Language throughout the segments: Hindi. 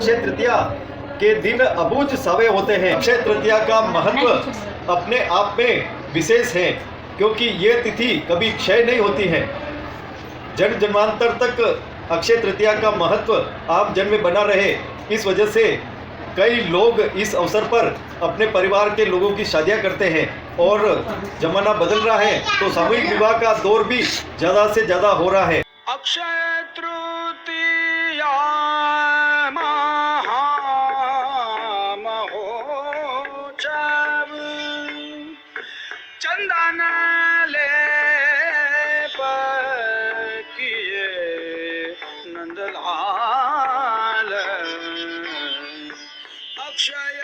अक्षय तृतीया के दिन अबूझ सावे होते हैं। अक्षय तृतीया का महत्व अपने आप में विशेष है, क्योंकि ये तिथि कभी क्षय नहीं होती है। जन्म जन्मांतर तक अक्षय तृतीया का महत्व आप जन में बना रहे, इस वजह से कई लोग इस अवसर पर अपने परिवार के लोगों की शादियां करते हैं। और जमाना बदल रहा है तो सामूहिक विवाह का दौर भी ज़्यादा से ज़्यादा हो रहा है। अक्षय तृतीया महोत्सव चंदन लेप किए नंदलाल। अक्षय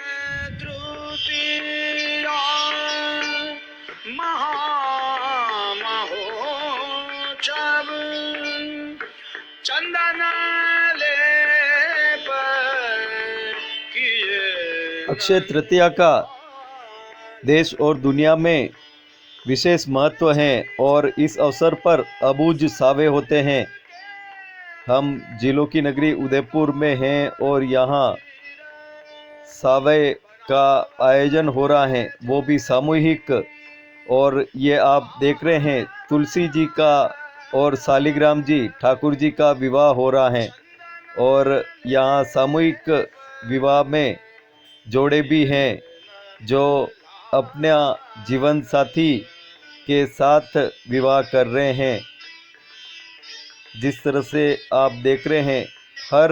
तृतीया महामहोत्सव चंदन लेप किए। अक्षय तृतीया का देश और दुनिया में विशेष महत्व है और इस अवसर पर अबूझ सावे होते हैं। हम जिलों की नगरी उदयपुर में हैं और यहाँ सावे का आयोजन हो रहा है, वो भी सामूहिक। और ये आप देख रहे हैं तुलसी जी का और शालिग्राम जी ठाकुर जी का विवाह हो रहा है। और यहाँ सामूहिक विवाह में जोड़े भी हैं जो अपना जीवन साथी के साथ विवाह कर रहे हैं। जिस तरह से आप देख रहे हैं, हर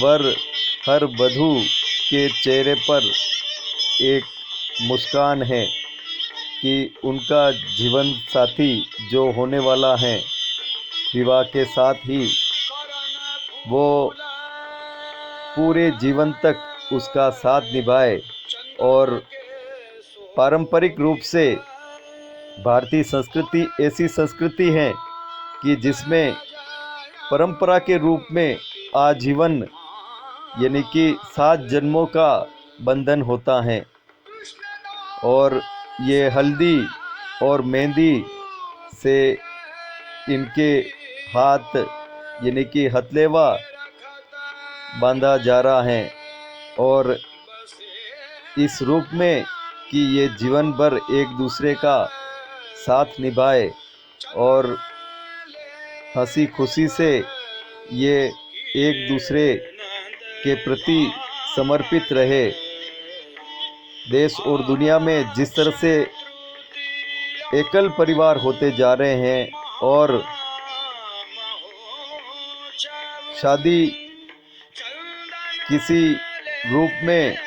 वर हर वधू के चेहरे पर एक मुस्कान है कि उनका जीवन साथी जो होने वाला है विवाह के साथ ही वो पूरे जीवन तक उसका साथ निभाए। और पारंपरिक रूप से भारतीय संस्कृति ऐसी संस्कृति है कि जिसमें परंपरा के रूप में आजीवन यानी कि 7 जन्मों का बंधन होता है। और ये हल्दी और मेहंदी से इनके हाथ यानी कि हथलेवा बांधा जा रहा है और इस रूप में कि ये जीवन भर एक दूसरे का साथ निभाए और हंसी खुशी से ये एक दूसरे के प्रति समर्पित रहे। देश और दुनिया में जिस तरह से एकल परिवार होते जा रहे हैं और शादी किसी रूप में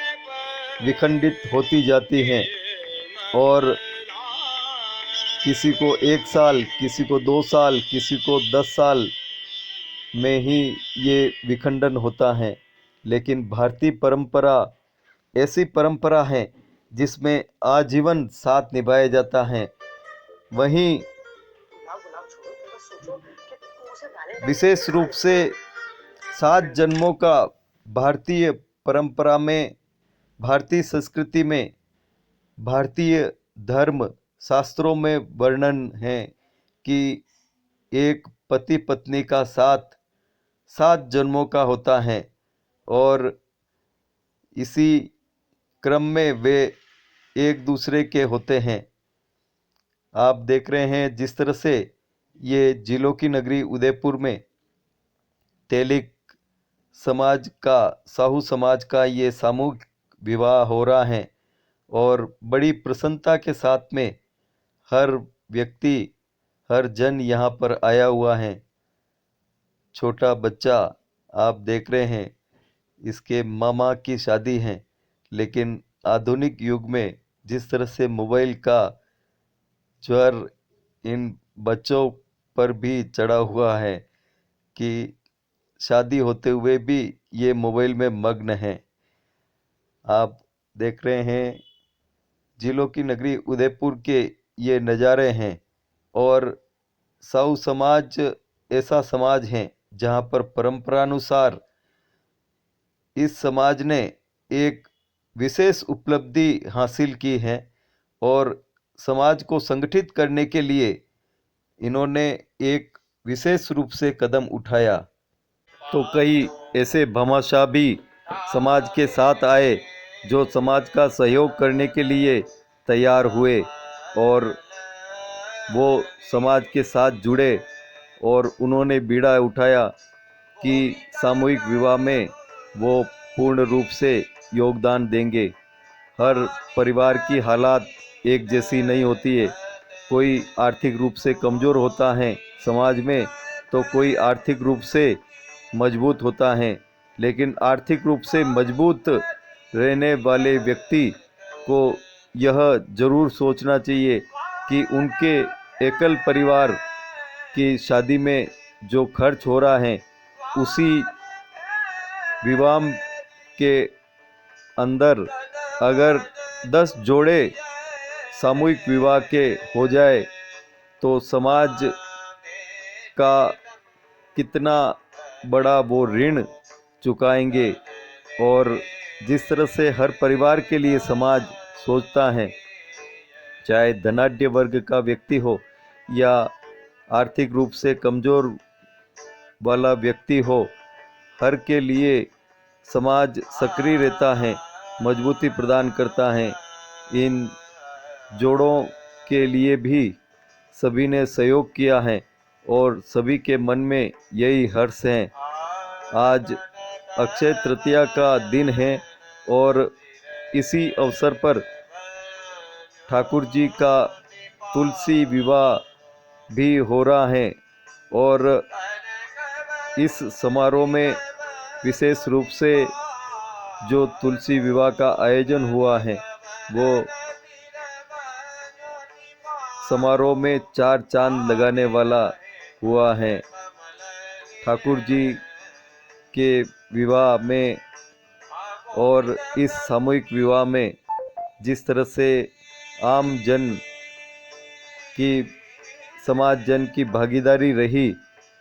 विखंडित होती जाती हैं और किसी को 1 साल, किसी को 2 साल, किसी को 10 साल में ही ये विखंडन होता है। लेकिन भारतीय परंपरा ऐसी परंपरा है जिसमें आजीवन साथ निभाया जाता है। वहीं विशेष रूप से 7 जन्मों का भारतीय परंपरा में, भारतीय संस्कृति में, भारतीय धर्म शास्त्रों में वर्णन है कि एक पति पत्नी का साथ 7 जन्मों का होता है और इसी क्रम में वे एक दूसरे के होते हैं। आप देख रहे हैं जिस तरह से ये जिलों की नगरी उदयपुर में तेलिक समाज का, साहू समाज का ये सामूहिक विवाह हो रहा है और बड़ी प्रसन्नता के साथ में हर व्यक्ति, हर जन यहाँ पर आया हुआ है। छोटा बच्चा आप देख रहे हैं, इसके मामा की शादी है। लेकिन आधुनिक युग में जिस तरह से मोबाइल का ज्वर इन बच्चों पर भी चढ़ा हुआ है कि शादी होते हुए भी ये मोबाइल में मग्न हैं। आप देख रहे हैं जिलों की नगरी उदयपुर के ये नज़ारे हैं और साहू समाज ऐसा समाज है जहाँ पर परंपरानुसार इस समाज ने एक विशेष उपलब्धि हासिल की है और समाज को संगठित करने के लिए इन्होंने एक विशेष रूप से कदम उठाया। तो कई ऐसे भामाशाह भी समाज के साथ आए जो समाज का सहयोग करने के लिए तैयार हुए और वो समाज के साथ जुड़े और उन्होंने बीड़ा उठाया कि सामूहिक विवाह में वो पूर्ण रूप से योगदान देंगे। हर परिवार की हालात एक जैसी नहीं होती है। कोई आर्थिक रूप से कमज़ोर होता है समाज में, तो कोई आर्थिक रूप से मजबूत होता है। लेकिन आर्थिक रूप से मजबूत रहने वाले व्यक्ति को यह ज़रूर सोचना चाहिए कि उनके एकल परिवार की शादी में जो खर्च हो रहा है उसी विवाह के अंदर अगर 10 जोड़े सामूहिक विवाह के हो जाए तो समाज का कितना बड़ा वो ऋण चुकाएंगे। और जिस तरह से हर परिवार के लिए समाज सोचता है, चाहे धनाढ्य वर्ग का व्यक्ति हो या आर्थिक रूप से कमज़ोर वाला व्यक्ति हो, हर के लिए समाज सक्रिय रहता है, मजबूती प्रदान करता है। इन जोड़ों के लिए भी सभी ने सहयोग किया है और सभी के मन में यही हर्ष है। आज अक्षय तृतीया का दिन है और इसी अवसर पर ठाकुर जी का तुलसी विवाह भी हो रहा है और इस समारोह में विशेष रूप से जो तुलसी विवाह का आयोजन हुआ है वो समारोह में 4 चांद लगाने वाला हुआ है। ठाकुर जी के विवाह में और इस सामूहिक विवाह में जिस तरह से आम जन की समाज जन की भागीदारी रही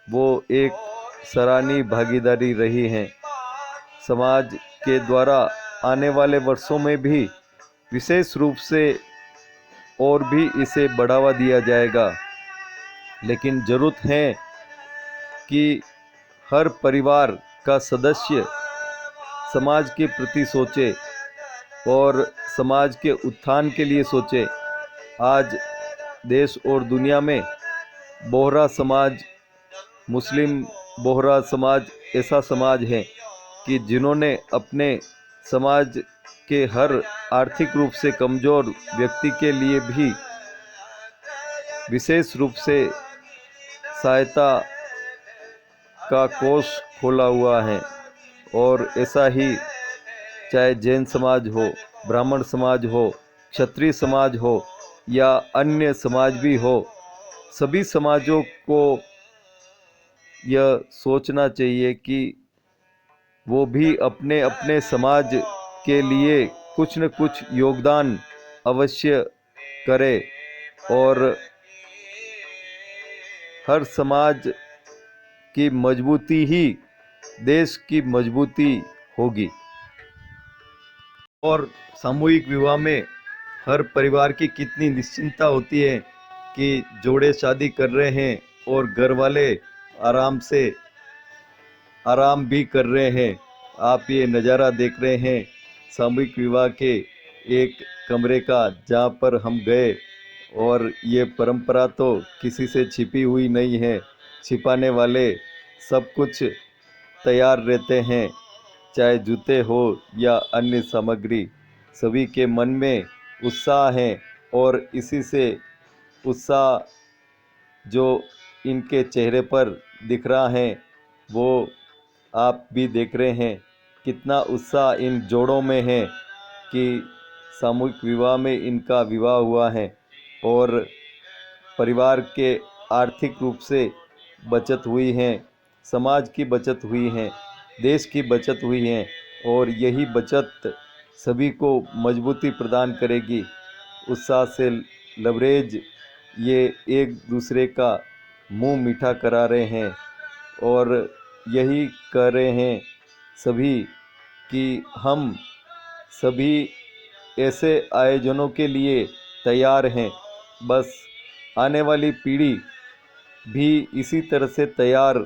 वो एक सराहनीय भागीदारी रही है। समाज के द्वारा आने वाले वर्षों में भी विशेष रूप से और भी इसे बढ़ावा दिया जाएगा। लेकिन ज़रूरत है कि हर परिवार का सदस्य समाज के प्रति सोचे और समाज के उत्थान के लिए सोचे। आज देश और दुनिया में बोहरा समाज, मुस्लिम बोहरा समाज ऐसा समाज है कि जिन्होंने अपने समाज के हर आर्थिक रूप से कमज़ोर व्यक्ति के लिए भी विशेष रूप से सहायता का कोष खोला हुआ है। और ऐसा ही चाहे जैन समाज हो, ब्राह्मण समाज हो, क्षत्रिय समाज हो या अन्य समाज भी हो, सभी समाजों को यह सोचना चाहिए कि वो भी अपने अपने समाज के लिए कुछ न कुछ योगदान अवश्य करे और हर समाज की मजबूती ही देश की मजबूती होगी। और सामूहिक विवाह में हर परिवार की कितनी निश्चिंता होती है कि जोड़े शादी कर रहे हैं और घर वाले आराम भी कर रहे हैं। आप ये नज़ारा देख रहे हैं सामूहिक विवाह के एक कमरे का जहाँ पर हम गए, और ये परंपरा तो किसी से छिपी हुई नहीं है। छिपाने वाले सब कुछ तैयार रहते हैं, चाहे जूते हो या अन्य सामग्री। सभी के मन में उत्साह है और इसी से उत्साह जो इनके चेहरे पर दिख रहा है वो आप भी देख रहे हैं। कितना उत्साह इन जोड़ों में है कि सामूहिक विवाह में इनका विवाह हुआ है और परिवार के आर्थिक रूप से बचत हुई है, समाज की बचत हुई है, देश की बचत हुई है और यही बचत सभी को मजबूती प्रदान करेगी। उत्साह से लबरेज ये एक दूसरे का मुंह मीठा करा रहे हैं और यही कह रहे हैं सभी कि हम सभी ऐसे आयोजनों के लिए तैयार हैं। बस आने वाली पीढ़ी भी इसी तरह से तैयार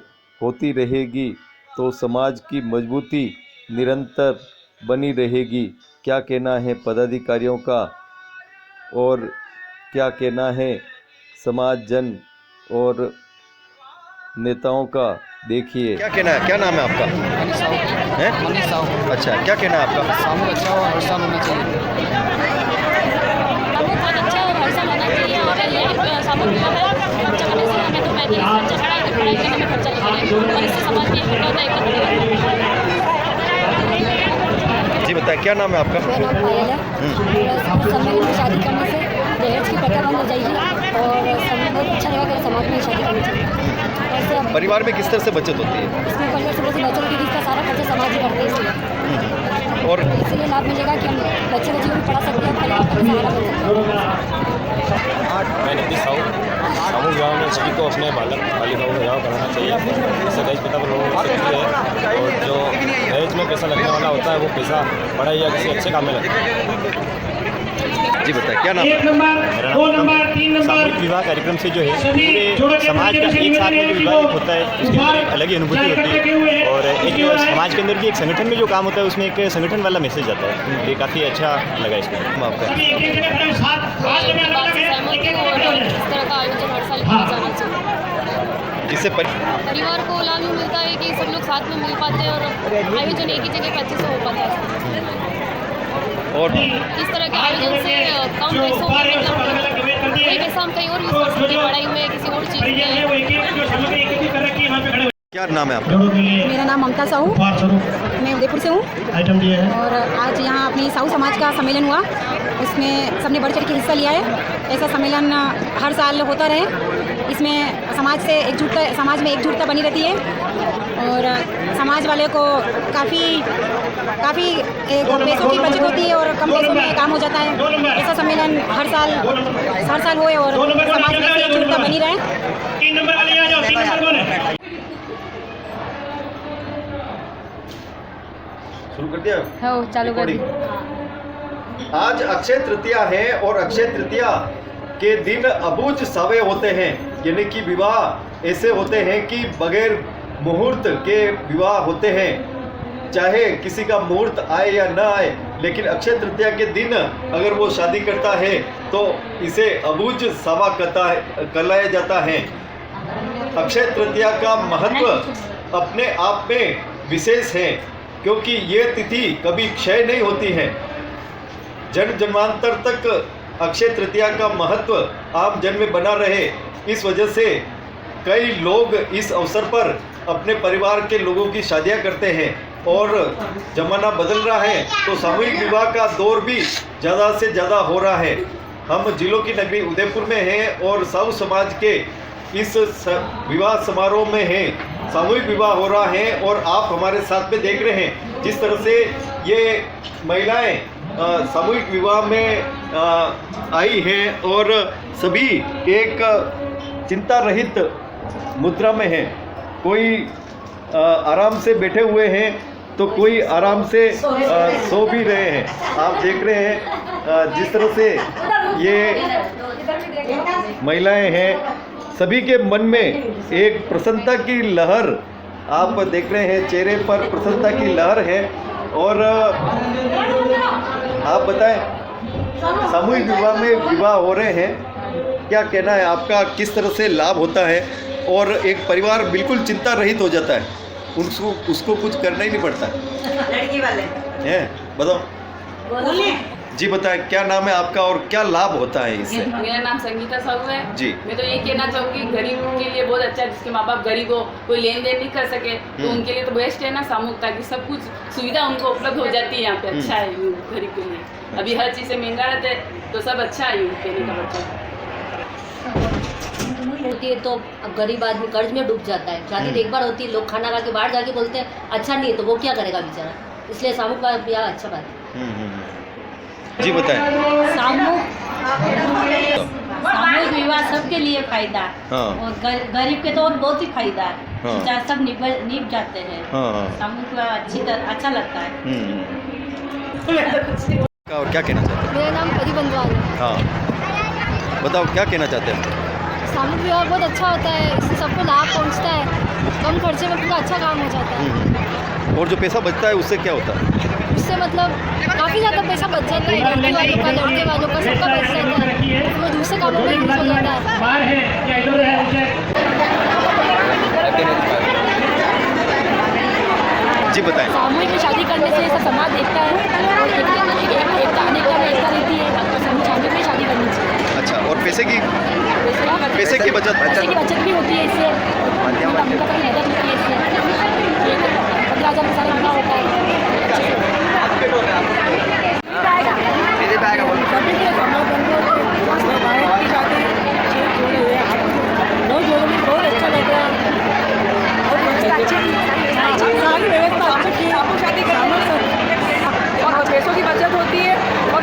होती रहेगी तो समाज की मजबूती निरंतर बनी रहेगी। क्या कहना है पदाधिकारियों का और क्या कहना है समाज जन और नेताओं का, देखिए। क्या कहना है, क्या नाम है आपका? हैं? मनीष साहू। अच्छा, क्या कहना है आपका? सामू अच्छा और हर साल होना चाहिए। बहुत अच्छा और हर साल होना चाहिए। और ये सामूहिक विवाह खर्चा करने से हमें तो मैं खर्चा चढ़ा है, पढ़ाई करने में खर्चा लगे और इससे समाज में इकट्ठा होता है। जी बताएं, क्या नाम है आपका? मेरा नाम पायल है। सम्मेलन में शादी करने से दहेज की प्रथा बंद हो जाएगी और बहुत अच्छा रहेगा अगर समाज में शादी करनी चाहिए। ऐसे अब परिवार में किस तरह से बचत होती है? इसमें परिवार से बच्चों की इसका सारा खर्चा समाज ही करते हैं, इसलिए और इसलिए लाभ मिलेगा कि हम बच्चे को भी पढ़ा सकते हैं, परिवार का भी सहारा बन सकते हैं। मैं नीतीश साहू। सामूहिक विवाह में सभी को अपने बालिकाओं का विवाह कराना चाहिए। इससे दहेज प्रथा पर लोगों को सकती है और जो दहेज में पैसा लगने वाला होता है वो पैसा पढ़ाई या किसी अच्छे काम में लगता है। जी बताएं, क्या नाम है? सामूहिक विवाह कार्यक्रम से जो है पूरे समाज का एक साथ में जो विवाह होता है उसके अंदर एक अलग ही अनुभूति होती है और एक समाज के अंदर भी एक संगठन में जो काम होता है उसमें एक संगठन वाला मैसेज आता है। ये काफ़ी अच्छा लगा इसको। आपका इस तरह का आयोजन हर साल किया जाना चाहिए। इससे परिवार को लाभ भी मिलता है कि सब लोग साथ में मिल पाते हैं और आयोजन एक ही जगह पे अच्छे से हो पाता है। और इस तरह के आयोजन से कम पैसों में मतलब वही पैसा हम कहीं और यूज़ कर सकते हैं, पढ़ाई में, किसी और चीज़ में। क्या नाम है आपका? मेरा नाम ममता साहू, मैं उदयपुर से हूँ और आज यहाँ अपनी साहू समाज का सम्मेलन हुआ, उसमें सबने बढ़ चढ़ के हिस्सा लिया है। ऐसा सम्मेलन हर साल होता रहे, इसमें समाज में एकजुटता बनी रहती है और समाज वाले को काफ़ी पैसों की बचत होती है और कम पैसों में काम हो जाता है। ऐसा सम्मेलन हर साल होए और समाज में एकजुटता बनी रहे। शुरू कर दिया? हाँ, चालू कर दी। आज अक्षय तृतीया है और अक्षय तृतीया के दिन अबूझ सावे होते हैं, यानी कि विवाह ऐसे होते हैं कि बगैर मुहूर्त के विवाह होते हैं। चाहे किसी का मुहूर्त आए या न आए, लेकिन अक्षय तृतीया के दिन अगर वो शादी करता है तो इसे अबूझ सावा कहलाया जाता है। अक्षय तृतीया का महत्व अपने आप में विशेष है क्योंकि ये तिथि कभी क्षय नहीं होती है। जन्म जन्मांतर तक अक्षय तृतीया का महत्व आम जन में बना रहे, इस वजह से कई लोग इस अवसर पर अपने परिवार के लोगों की शादियां करते हैं और जमाना बदल रहा है तो सामूहिक विवाह का दौर भी ज़्यादा से ज़्यादा हो रहा है। हम जिलों की नगरी उदयपुर में हैं और साहू समाज के इस विवाह समारोह में हैं। सामूहिक विवाह हो रहा है और आप हमारे साथ में देख रहे हैं जिस तरह से ये महिलाएं सामूहिक विवाह में आई हैं और सभी एक चिंता रहित मुद्रा में हैं। कोई आराम से बैठे हुए हैं तो कोई आराम से सो भी रहे हैं। आप देख रहे हैं जिस तरह से ये महिलाएं हैं, सभी के मन में एक प्रसन्नता की लहर आप देख रहे हैं, चेहरे पर प्रसन्नता की लहर है। और आप बताएं, सामूहिक विवाह में विवाह हो रहे हैं, क्या कहना है आपका, किस तरह से लाभ होता है और एक परिवार बिल्कुल चिंता रहित हो जाता है, उसको कुछ करना ही नहीं पड़ता लड़की वाले है? बताओ जी, बताएं क्या नाम है आपका और क्या लाभ होता है इससे? मेरा नाम संगीता साहू है जी। मैं तो ये कहना चाहूँगी गरीब के लिए बहुत अच्छा है, जिसके माँ बाप गरीब हो, कोई लेन देन नहीं कर सके तो उनके लिए तो बेस्ट है ना सामूहिक, ताकि सब कुछ सुविधा उनको उपलब्ध हो जाती है यहाँ पे। अच्छा है गरीब के लिए, अभी हर चीज़ से महंगा रहता है तो सब अच्छा है कहने का बच्चा होती है तो अब गरीब आदमी कर्ज में डूब जाता है। शादी एक बार होती है, लोग खाना खा के बाहर जाके बोलते हैं अच्छा नहीं है, तो वो क्या करेगा बेचारा। इसलिए सामूहिक विवाह अच्छा बात है। जी बताएं। सामूहिक विवाह सबके लिए फायदा है। हाँ। और गरीब के तो और बहुत ही फायदा है। हाँ। सब निभ जाते हैं। हाँ। सामूहिक विवाह अच्छा लगता है। और क्या कहना चाहते हैं? मेरा नाम परी बंदवाल है। हाँ, बताओ क्या कहना चाहते हैं? सामूहिक विवाह बहुत अच्छा होता है, इससे सबको लाभ पहुंचता है, कम खर्चे में पूरा अच्छा काम हो जाता है। और जो पैसा बचता है उससे क्या होता है? उससे मतलब काफ़ी ज़्यादा पैसा बच जाता है, लड़की वालों का, लड़के वालों का, सबका बच जाता है, वो दूसरे कामों में यूज हो जाता है। जी बताएं। सामूहिक में शादी करने से सब समाज देखता है और एक अनेकता में एकता रहती है, सामूहिक में शादी करनी चाहिए। अच्छा, और पैसे की पैसे की बचत भी होती है इससे, मदद मिलती है इससे। 15,000 में सारा बना होता है। बहुत अच्छा लगता है और पैसों की बचत होती है और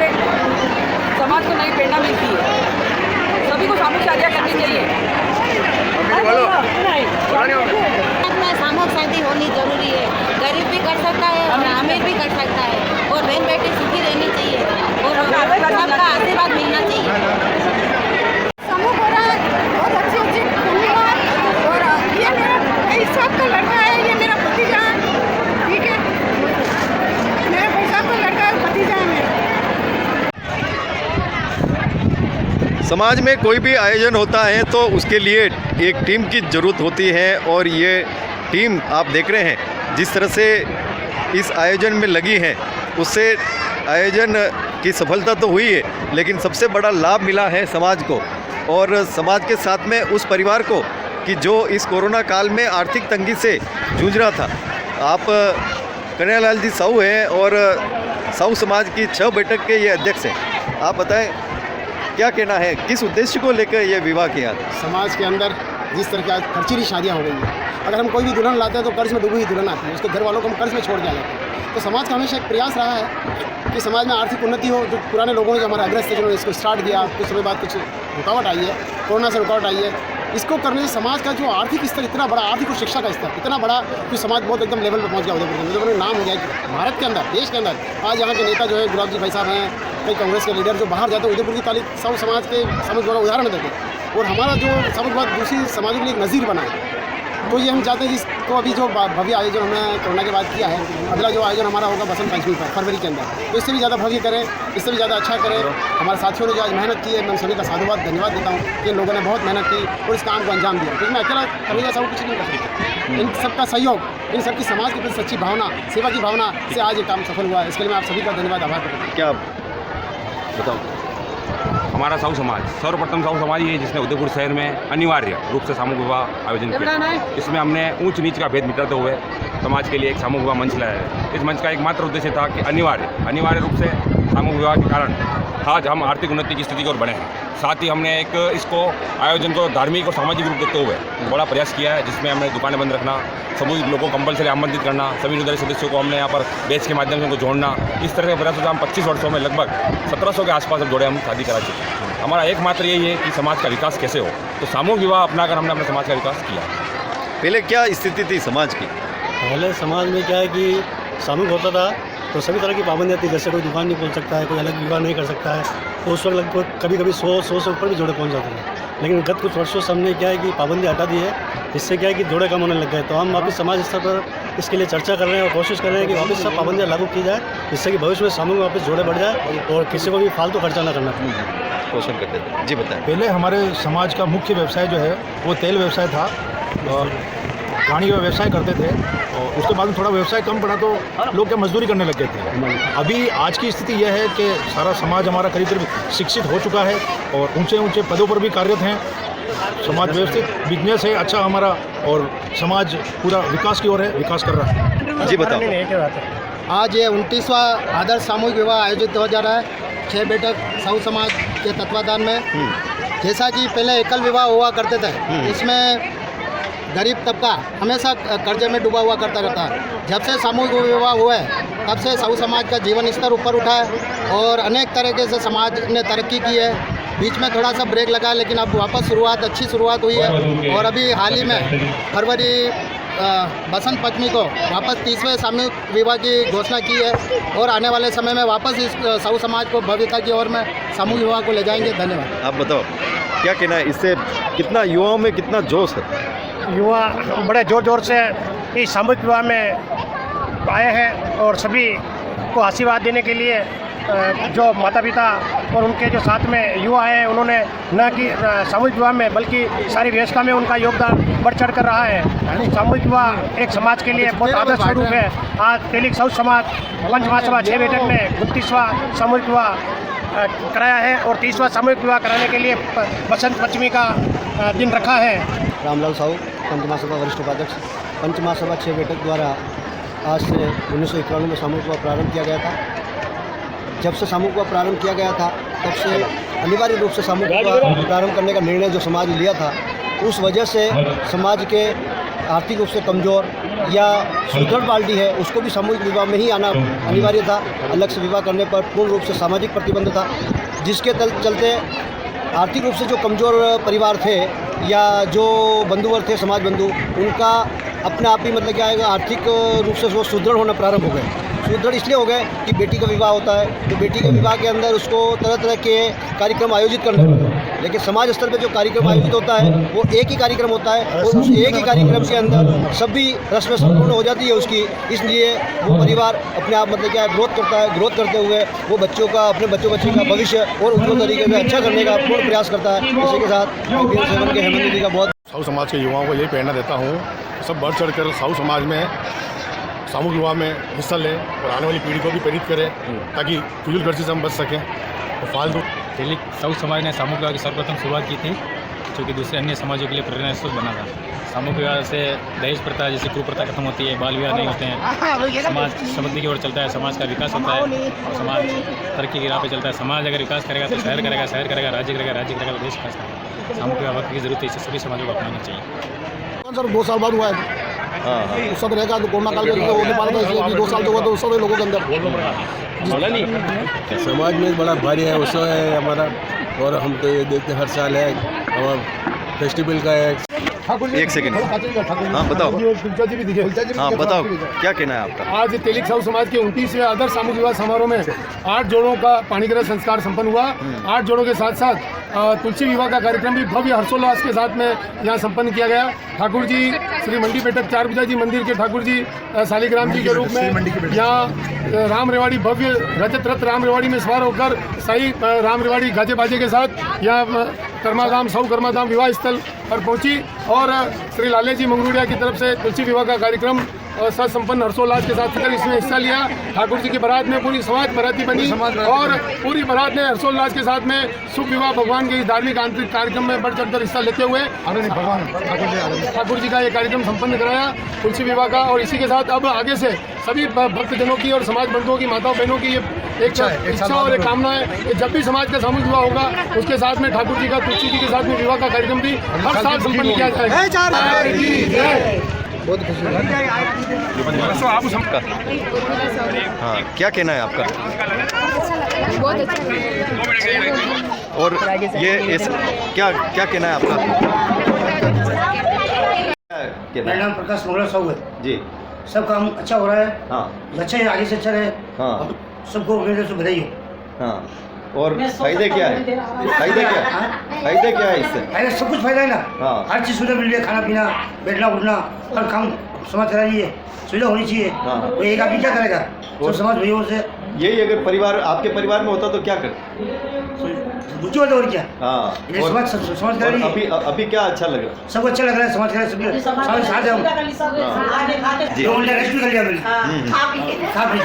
समाज को नई प्रेरणा मिलती है। सभी को सामूहिक शादियाँ करनी चाहिए। सामूहिक शादी होनी जरूरी है। गरीब भी कर सकता है और अमीर भी कर सकता है, और बहन बेटी सुखी रहनी चाहिए और सबका आशीर्वाद मिलना चाहिए। समूह हो रहा है, बहुत अच्छी धन्यवाद। और ये मेरा भाई साहब का लड़का है, ये मेरा भतीजा है, ठीक है, मेरे भाई साहब का लड़का है, भतीजा है मेरा। समाज में कोई भी आयोजन होता है तो उसके लिए एक टीम की ज़रूरत होती है, और ये टीम आप देख रहे हैं जिस तरह से इस आयोजन में लगी है, उससे आयोजन की सफलता तो हुई है, लेकिन सबसे बड़ा लाभ मिला है समाज को, और समाज के साथ में उस परिवार को कि जो इस कोरोना काल में आर्थिक तंगी से जूझ रहा था। आप कन्हैयालाल जी साहू हैं और साहू समाज की 6 बैठक के ये अध्यक्ष हैं। आप बताएं क्या कहना है, किस उद्देश्य को लेकर ये विवाह किया? समाज के अंदर जिस तरह की आज खर्चीली शादियाँ हो गई हैं, अगर हम कोई भी दुल्हन लाते हैं तो कर्ज में डूबी हुई दुल्हन आती है, उसके घर वालों को हम कर्ज में छोड़ के आते हैं। तो समाज का हमेशा एक प्रयास रहा है कि समाज में आर्थिक उन्नति हो। जो पुराने लोगों ने जो हमारा अग्रस्त थे, जिन्होंने इसको स्टार्ट किया, कुछ समय बाद कुछ रुकावट आई है, कोरोना से रुकावट आई है, इसको करने से समाज का जो आर्थिक स्तर इतना बड़ा, आर्थिक और शिक्षा का स्तर इतना बड़ा कि समाज बहुत एकदम लेवल पर पहुँच गया। उदयपुर में नाम हो गया भारत के अंदर, देश के अंदर। आज यहाँ के नेता जो है गुलाब जी भाई साहब हैं, कई कांग्रेस के लीडर जो बाहर जाते हैं, उदयपुर की तारीफ साहू समाज के समझ बड़ा उदाहरण देते हैं, और हमारा जो समझ बहुत दूसरी समाजों के लिए एक नज़ीर बना है। तो ये हम चाहते हैं जिसको अभी जो भव्य आयोजन हमने कोरोना के बाद किया है, अगला जो आयोजन हमारा होगा बसंत पंचमी पर फरवरी के अंदर, तो इससे भी ज़्यादा भव्य करें, इससे भी ज़्यादा अच्छा करें। हमारे साथियों ने जो आज मेहनत की है, मैं सभी का साधुवाद धन्यवाद देता हूँ कि इन लोगों ने बहुत मेहनत की और इस काम को अंजाम दिया, क्योंकि मैं अकेला करेगा सब कुछ नहीं कर सकता। इन सबका सहयोग, इन सबकी समाज के प्रति सच्ची भावना, सेवा की भावना से आज ये काम सफल हुआ है। इसके लिए मैं आप सभी का धन्यवाद आभार करता हूँ। क्या बताओ? हमारा साहू समाज सर्वप्रथम साहू समाज ही है जिसने उदयपुर शहर में अनिवार्य रूप से सामूहिक विवाह आयोजन किया। इसमें हमने ऊंच नीच का भेद मिटाते हुए समाज के लिए एक सामूहिक विवाह मंच लाया है। इस मंच का एकमात्र उद्देश्य था कि अनिवार्य रूप से सामूहिक विवाह के कारण आज हम आर्थिक उन्नति की स्थिति की ओर बढ़े हैं। साथ ही हमने एक इसको आयोजन को धार्मिक और सामाजिक रूप देते हुए बड़ा प्रयास किया है, जिसमें हमने दुकानें बंद रखना, सभी लोगों को कंपलसरी आमंत्रित करना, सभी निर्दलीय सदस्यों को हमने यहाँ पर बैच के माध्यम से उनको जोड़ना। इस तरह के प्रयासों से हम 25 वर्षों में लगभग 1700 के आसपास अब जोड़े हम शादी करा चुके हैं। हमारा एकमात्र यही है कि समाज का विकास कैसे हो, तो सामूहिक विवाह अपनाकर हमने अपने समाज का विकास किया। पहले क्या स्थिति थी समाज की? पहले समाज में क्या है कि सामूहिक होता था तो सभी तरह की पाबंदियाँ थी, जैसे कोई दुकान नहीं खोल सकता है, कोई अलग विवाह नहीं कर सकता है, तो उस वक्त लगभग कभी 100 से ऊपर भी जोड़े पहुंच जाते हैं। लेकिन गत कुछ वर्षों से हमने क्या है कि पाबंदी हटा दी है, इससे क्या है कि जोड़े कम होने लग गए। तो हम वापस समाज स्तर पर इसके लिए चर्चा कर रहे हैं और कोशिश कर रहे हैं कि वापस सब पाबंदियाँ लागू की जाए, जिससे कि भविष्य में सामूहिक वापस जोड़े बढ़ जाए और किसी को भी फालतू खर्चा ना करना पड़े। क्वेश्चन करते थे जी, बताएं। पहले हमारे समाज का मुख्य व्यवसाय जो है वो तेल व्यवसाय था, और गाड़ी का व्यवसाय करते थे, और उसके बाद में थोड़ा व्यवसाय कम पड़ा तो लोग क्या मजदूरी करने लग गए थे। अभी आज की स्थिति यह है कि सारा समाज हमारा करीब करीब शिक्षित हो चुका है और ऊंचे ऊंचे पदों पर भी कार्यरत हैं। समाज व्यवस्थित बिजनेस है अच्छा हमारा, और समाज पूरा विकास की ओर है, विकास कर रहा है। जी बताओ। आज ये 29वां आदर्श सामूहिक विवाह आयोजित हो जा रहा है 6 बैठक साहू समाज के तत्वाधान में। जैसा कि पहले एकल विवाह हुआ करते थे, इसमें गरीब तबका हमेशा कर्जे में डूबा हुआ करता रहता है। जब से सामूहिक विवाह हुआ है तब से साहू समाज का जीवन स्तर ऊपर उठा है और अनेक तरीके से समाज ने तरक्की की है। बीच में थोड़ा सा ब्रेक लगा, लेकिन अब वापस अच्छी शुरुआत हुई है। और अभी हाल ही में फरवरी बसंत पंचमी को वापस 30वें सामूहिक विवाह की घोषणा की है और आने वाले समय में वापस इस साहू समाज को भव्यता की ओर में सामूहिक विवाह को ले जाएंगे। धन्यवाद। आप बताओ क्या कहना है, इससे कितना युवाओं में कितना जोश है? युवा बड़े जोर जोर से इस सामूहिक विवाह में आए हैं और सभी को आशीर्वाद देने के लिए जो माता पिता और उनके जो साथ में युवा हैं उन्होंने न कि सामूहिक विवाह में बल्कि सारी व्यवस्था में उनका योगदान बढ़ चढ़ कर रहा है। सामूहिक विवाह एक समाज के लिए बहुत आदर्श स्वरूप है। आज तेलिक साहू समाज पंच महासभा 6 बैठक ने 29वां सामूहिक विवाह कराया है और 30वां सामूहिक विवाह कराने के लिए बसंत पंचमी का दिन रखा है। रामलाल साहू पंच महासभा वरिष्ठ उपाध्यक्ष। पंच महासभा 6 बैठक द्वारा आज से 1991 में सामूहिक विवाह प्रारंभ किया गया था। जब से सामूहिक विवाह प्रारंभ किया गया था तब से अनिवार्य रूप से सामूहिक विवाह प्रारंभ करने का निर्णय जो समाज ने लिया था, उस वजह से समाज के आर्थिक रूप से कमज़ोर या सुदृढ़ पार्टी है उसको भी सामूहिक विवाह में ही आना अनिवार्य था। अलग से विवाह करने पर पूर्ण रूप से सामाजिक प्रतिबंध था, जिसके चलते आर्थिक रूप से जो कमज़ोर परिवार थे या जो बंधुवर थे समाज बंधु, उनका अपने आप ही मतलब क्या है आर्थिक रूप से वो सुदृढ़ होना प्रारंभ हो गए। सुदृढ़ इसलिए हो गए कि बेटी का विवाह होता है तो बेटी के विवाह के अंदर उसको तरह तरह के कार्यक्रम आयोजित करने पड़ते हैं, लेकिन समाज स्तर पे जो कार्यक्रम आयोजित होता है वो एक ही कार्यक्रम होता है और उस एक ही कार्यक्रम के अंदर सभी रस्में संपूर्ण हो जाती है उसकी। इसलिए वो परिवार अपने आप मतलब क्या है ग्रोथ करता है। ग्रोथ करते हुए वो बच्चों का अपने बच्ची का भविष्य और उज्ज्वल तरीके से अच्छा करने का पूर्ण प्रयास करता है। इसी के साथ IPM7 के हेमंत जी का बहुत साहू समाज के युवाओं को यही प्रेरणा देता हूँ, सब बढ़ चढ़ कर साहू समाज में सामूहिक विवाह में हिस्सा लें और आने वाली पीढ़ी को भी प्रेरित करें ताकि फिजूल खर्ची से हम बच सकें और फालतू। तेलिक साहू समाज ने सामूहिक विवाह की सर्वप्रथम शुरुआत की थी, जो कि दूसरे अन्य समाजों के लिए प्रेरणा स्रोत बना था। सामूहिक विवाह से दहेज प्रथा जैसी कुप्रथा खत्म होती है, बाल विवाह नहीं होते हैं, समाज समृद्धि की ओर चलता है, समाज का विकास होता है और समाज तरक्की की राह पे चलता है। समाज अगर विकास करेगा तो शहर करेगा, शहर करेगा राज्य करेगा, राज्य करेगा तो देश विकास करेगा। सामूहिक विवाह वक्त की जरूरत है, इसे सभी समाजों को अपनाना चाहिए। सर 2 साल बाद हुआ है, सब रहेगा तो कोरोना काल में होने वाला था, इसलिए 2 साल तो हुआ तो सब लोगों के अंदर समाज में बड़ा भारी है उत्सव है हमारा और हम तो ये देखते हर साल है हमारा फेस्टिवल का है। एक सेकंड, हाँ बताओ। हाँ बताओ क्या कहना है आपका? आज तेलिक साहू समाज के 29वें आदर्श सामूहिक विवाह समारोह में 8 जोड़ों का पाणिग्रह संस्कार संपन्न हुआ। 8 जोड़ों के साथ साथ तुलसी विवाह का कार्यक्रम भी भव्य हर्षोल्लास के साथ में यहाँ संपन्न किया गया। ठाकुर जी श्री मंडी बैठक 4 बजा जी मंदिर के ठाकुर जी शालिग्राम जी के रूप में यहाँ राम रेवाड़ी भव्य रजत रथ राम रेवाड़ी में सवार होकर सही राम रेवाड़ी गाजे बाजे के साथ यहाँ कर्माधाम साहू कर्माधाम विवाह स्थल पर पहुंची और श्री लाले जी मंगरूड़िया की तरफ से तुलसी विवाह का कार्यक्रम ससंपन्न हर्षोल्लास के साथ इसमें हिस्सा लिया। ठाकुर जी की बारात में पूरी समाज बाराती बनी और पूरी बारात ने हर्षोल्लास के साथ में शुभ विवाह भगवान के धार्मिक आंतरिक कार्यक्रम में बढ़ चढ़कर हिस्सा लेते हुए ठाकुर जी का ये कार्यक्रम संपन्न कराया तुलसी विवाह का। और इसी के साथ अब आगे से सभी भक्तजनों की और समाज बंधुओं की माताओं बहनों की ये एक इच्छा और एक कामना है कि जब भी समाज का सामूहिक विवाह होगा उसके साथ में ठाकुर जी का तुलसी जी के साथ में विवाह का कार्यक्रम भी हर साल संपन्न किया जाएगा। बहुत खुशी आपका। हाँ क्या कहना है आपका? बहुत अच्छा। और ये क्या क्या कहना है आपका? मेरा नाम प्रकाश मंगला साहू है जी। सब काम अच्छा हो रहा है। हाँ अच्छा है, आगे से अच्छा रहे। हाँ सबको मेरे से बधाई हो। हाँ और फायदे क्या है? फायदे क्या है इससे? फायदा सब कुछ फायदा है ना। हाँ हर चीज़ सुविधा मिल रही है, खाना पीना बैठना उठना हर काम समाज करा रही है, सुविधा होनी चाहिए। हाँ वो एक आदमी क्या करेगा? सब समाज भाइयों से यही अगर परिवार आपके परिवार में होता तो क्या कर बुझी होता और क्या। हाँ समाज करा रही है। अभी क्या अच्छा लग रहा है? सबको अच्छा लग रहा है, समाज करा सभी समाज साथ है। रेस्ट भी कर लिया मैंने खा पी।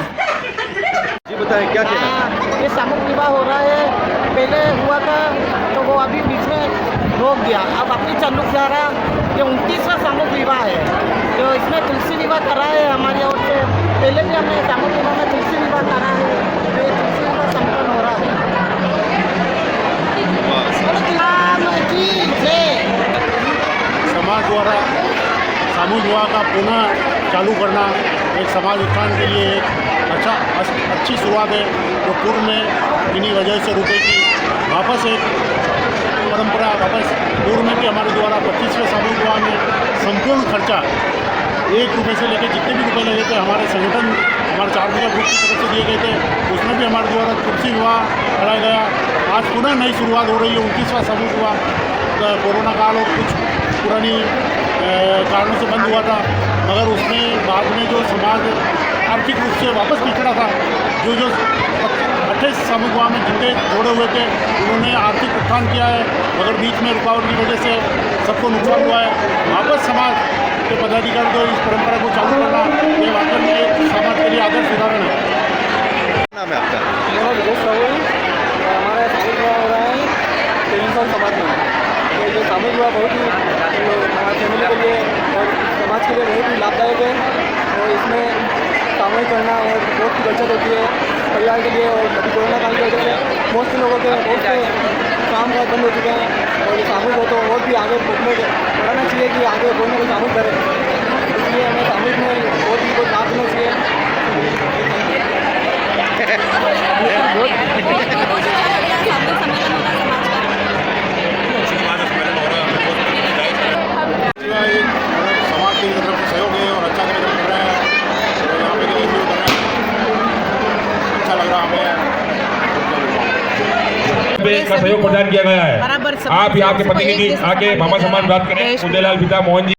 जी बताएं क्या कहना है? ये सामूहिक विवाह हो रहा है, पहले हुआ था तो वो अभी बीच में रोक दिया, अब अपनी चालू जा रहा। ये 29वां सामूहिक विवाह है जो इसमें तुलसी विवाह करा है हमारी ओर से। पहले भी हमने सामूहिक विवाह में तुलसी विवाह करा है, तो ये तुलसी विवाह संपन्न हो रहा है। समाज द्वारा सामूहिक विवाह का पुनः चालू करना एक समाज उत्थान के लिए एक अच्छी शुरुआत है जो पूर्व में इन्हीं वजह से रुके की वापस एक परंपरा वापस पूर्व में भी हमारे द्वारा 25वें सामूहिक विवाह में संपूर्ण खर्चा 1 रुपये से लेकर जितने भी रुपए लगे थे हमारे संगठन हमारे 4 बीघा ग्रुप की तरफ से दिए गए थे, उसमें भी हमारे द्वारा तुलसी विवाह कराया गया। आज पुनः नई शुरुआत हो रही है 29वां समूह विवाह। कोरोना काल और कुछ पुरानी कारणों से बंद हुआ था, मगर उसमें बाद में जो समाज आर्थिक रूप से वापस पिछड़ा था, जो 28 समूह विवाह में जितने जोड़े हुए थे उन्होंने आर्थिक उत्थान किया है, मगर बीच में रुकावट की वजह से सबको नुकसान हुआ है। वापस समाज के पदाधिकारी को इस परंपरा को चालू करना ये वाकई में एक समाज के लिए आदर्श उदाहरण है। नाम है आपका? मेरा विजय साहू, हमारा सामूहिक विवाह हो रहा है तेलिंगन समाज में। तो ये सामूहिक विवाह बहुत ही हमारे फैमिली के लिए और समाज के लिए बहुत ही लाभदायक है, और इसमें सामूहिक करना और बहुत की बचत होती है परिवार के लिए। और अभी कोरोना काल की वजह से बहुत से लोगों के बहुत से काम काज बंद हो चुके हैं, और ये सामूहिक हो तो और भी आगे बढ़ाना चाहिए कि आगे कोई ना कोई सामूहिक करे, इसलिए हमें सामूहिक में बहुत ही कोई लाभ देना चाहिए। समाज की तरफ से सहयोग है और अच्छा कार्यक्रम कर रहे हैं, और यहाँ पे कर रहे हैं, अच्छा लग रहा हमें। का सहयोग प्रदान किया गया है। आप यहाँ के प्रतिनिधि आके मामा सम्मान प्राप्त करें। उदयलाल पिता मोहन जी